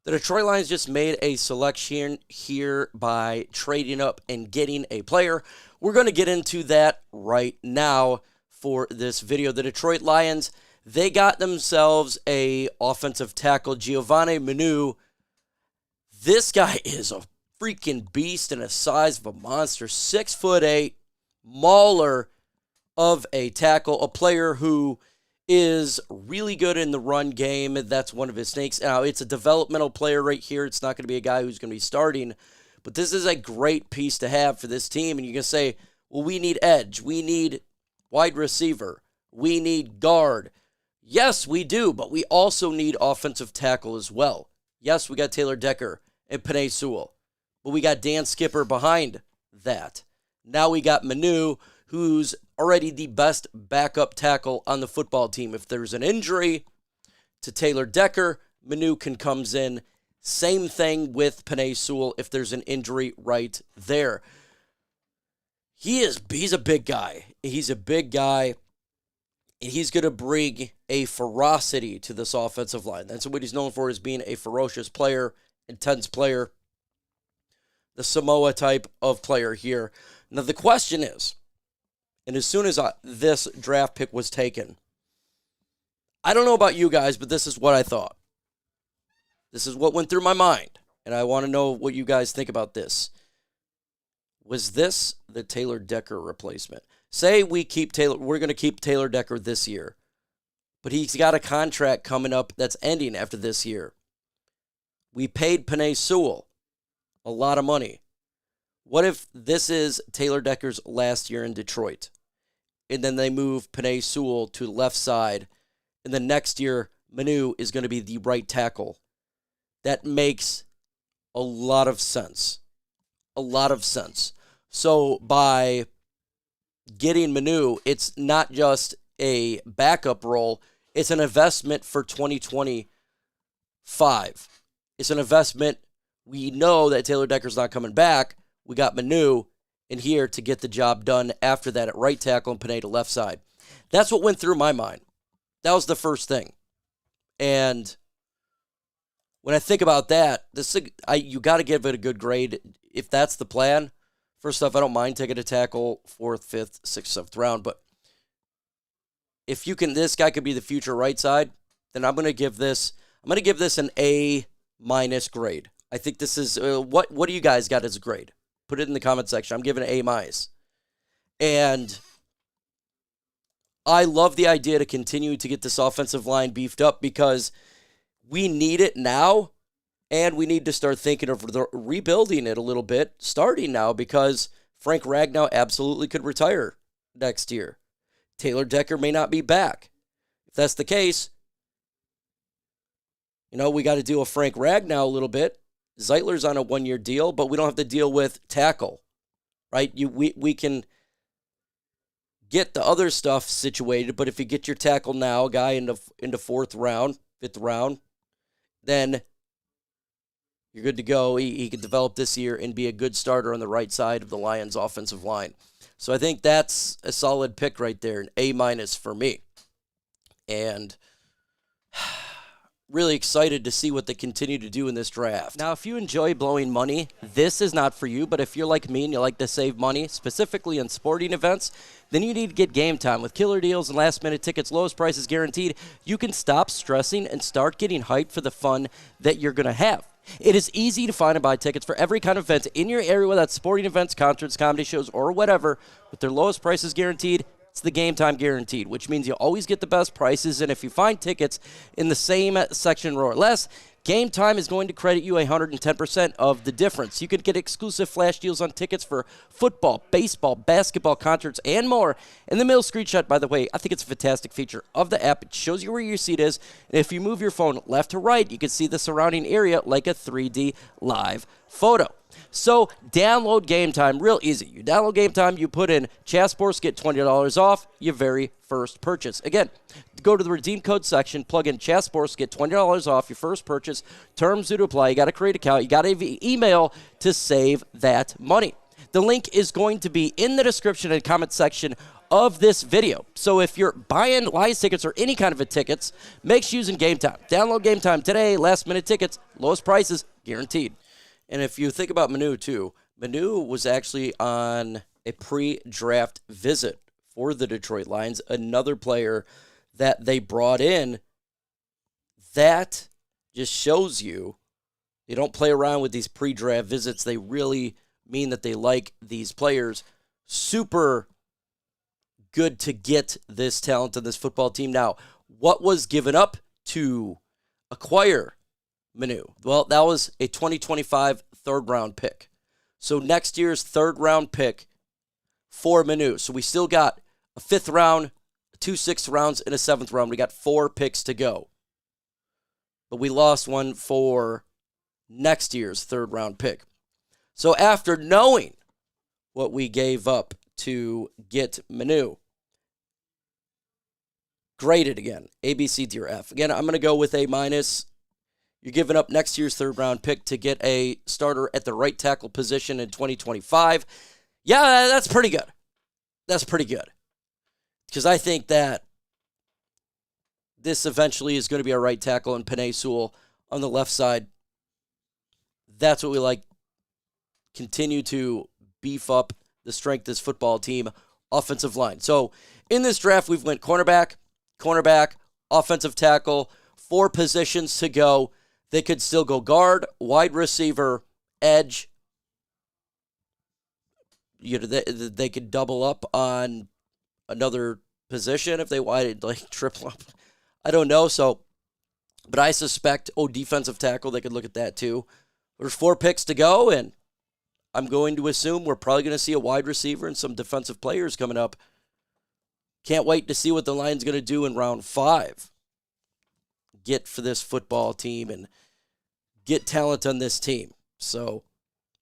The Detroit Lions just made a selection here by trading up and getting a player. We're going to get into that right now for this video. The Detroit Lions, they got themselves a offensive tackle, Giovanni Manu. This guy is a freaking beast and a size of a monster. 6'8", mauler of a tackle, a player who is really good in the run game. That's one of his snakes. Now, it's a developmental player right here. It's not going to be a guy who's going to be starting, but this is a great piece to have for this team. And you can say, well, we need edge. We need wide receiver. We need guard. Yes, we do, but we also need offensive tackle as well. Yes, we got Taylor Decker and Penei Sewell, but we got Dan Skipper behind that. Now we got Manu, who's already the best backup tackle on the football team. If there's an injury to Taylor Decker, Manu comes in. Same thing with Penei Sewell if there's an injury right there. He's a big guy. He's a big guy, and he's going to bring a ferocity to this offensive line. That's what he's known for, is being a ferocious player, intense player, the Samoa type of player here. Now the question is, and as soon as this draft pick was taken, I don't know about you guys, but this is what I thought. This is what went through my mind, and I want to know what you guys think about this. Was this the Taylor Decker replacement? Say we're going to keep Taylor Decker this year, but he's got a contract coming up that's ending after this year. We paid Penei Sewell a lot of money. What if this is Taylor Decker's last year in Detroit, and then they move Penei Sewell to the left side, and the next year Manu is going to be the right tackle? That makes a lot of sense. A lot of sense. So by getting Manu, it's not just a backup role, it's an investment for 2025. It's an investment. We know that Taylor Decker's not coming back. We got Manu in here to get the job done after that at right tackle and Penei to left side. That's what went through my mind. That was the first thing. And when I think about that, you got to give it a good grade if that's the plan. First off, I don't mind taking a tackle 4th, 5th, 6th, 7th round, but if you can, this guy could be the future right side, then I'm going to give this an A- grade. I think this is, what do you guys got as a grade? Put it in the comment section. I'm giving it A-. And I love the idea to continue to get this offensive line beefed up because we need it now, and we need to start thinking of rebuilding it a little bit starting now because Frank Ragnow absolutely could retire next year. Taylor Decker may not be back. If that's the case, we got to deal with Frank Ragnow a little bit. Zeitler's on a 1-year deal, but we don't have to deal with tackle, right? We can get the other stuff situated, but if you get your tackle now, guy into 4th round, 5th round, then you're good to go. He could develop this year and be a good starter on the right side of the Lions' offensive line. So I think that's a solid pick right there, an A- for me. And really excited to see what they continue to do in this draft. Now, if you enjoy blowing money, this is not for you, but if you're like me and you like to save money, specifically on sporting events, then you need to get GameTime. With killer deals and last-minute tickets, lowest prices guaranteed, you can stop stressing and start getting hyped for the fun that you're going to have. It is easy to find and buy tickets for every kind of event in your area, whether that's sporting events, concerts, comedy shows, or whatever. With their lowest prices guaranteed, it's the GameTime guaranteed, which means you always get the best prices. And if you find tickets in the same section row or less, GameTime is going to credit you 110% of the difference. You can get exclusive flash deals on tickets for football, baseball, basketball, concerts, and more. And the middle screenshot, by the way, I think it's a fantastic feature of the app. It shows you where your seat is. And if you move your phone left to right, you can see the surrounding area like a 3D live photo. So download GameTime, real easy. You download GameTime, you put in chat sports, get $20 off your very first purchase. Again, go to the redeem code section, plug in chat sports, get $20 off your first purchase. Terms do apply. You got to create an account. You got to email to save that money. The link is going to be in the description and comment section of this video. So if you're buying Lions tickets or any kind of a tickets, make sure using GameTime. Download GameTime today. Last minute tickets, lowest prices guaranteed. And if you think about Manu too, Manu was actually on a pre-draft visit for the Detroit Lions, another player that they brought in. That just shows you they don't play around with these pre-draft visits. They really mean that they like these players. Super good to get this talent on this football team. Now, what was given up to acquire Manu? Well, that was a 2025 third-round pick. So next year's third-round pick for Manu. So we still got a fifth round, 2 sixth rounds, and a seventh round. We got 4 picks to go. But we lost one for next year's third-round pick. So after knowing what we gave up to get Manu, graded again, A, B, C, D, or F. Again, I'm going to go with A minus. You're giving up next year's third-round pick to get a starter at the right tackle position in 2025. Yeah, that's pretty good. That's pretty good. Because I think that this eventually is going to be our right tackle and Penei Sewell on the left side. That's what we like. Continue to beef up the strength of this football team, offensive line. So in this draft, we've went cornerback, offensive tackle, 4 positions to go. They could still go guard, wide receiver, edge. You know, they could double up on another position if they wanted, like triple up. I don't know. So, but I suspect, defensive tackle, they could look at that too. There's 4 picks to go, and I'm going to assume we're probably going to see a wide receiver and some defensive players coming up. Can't wait to see what the Lions going to do in round 5. Get for this football team and get talent on this team. So,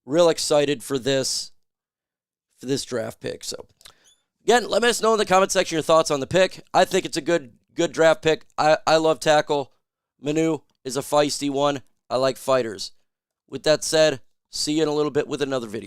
real excited for this draft pick. So, again, let us know in the comment section your thoughts on the pick. I think it's a good draft pick. I love tackle. Manu is a feisty one. I like fighters. With that said, see you in a little bit with another video.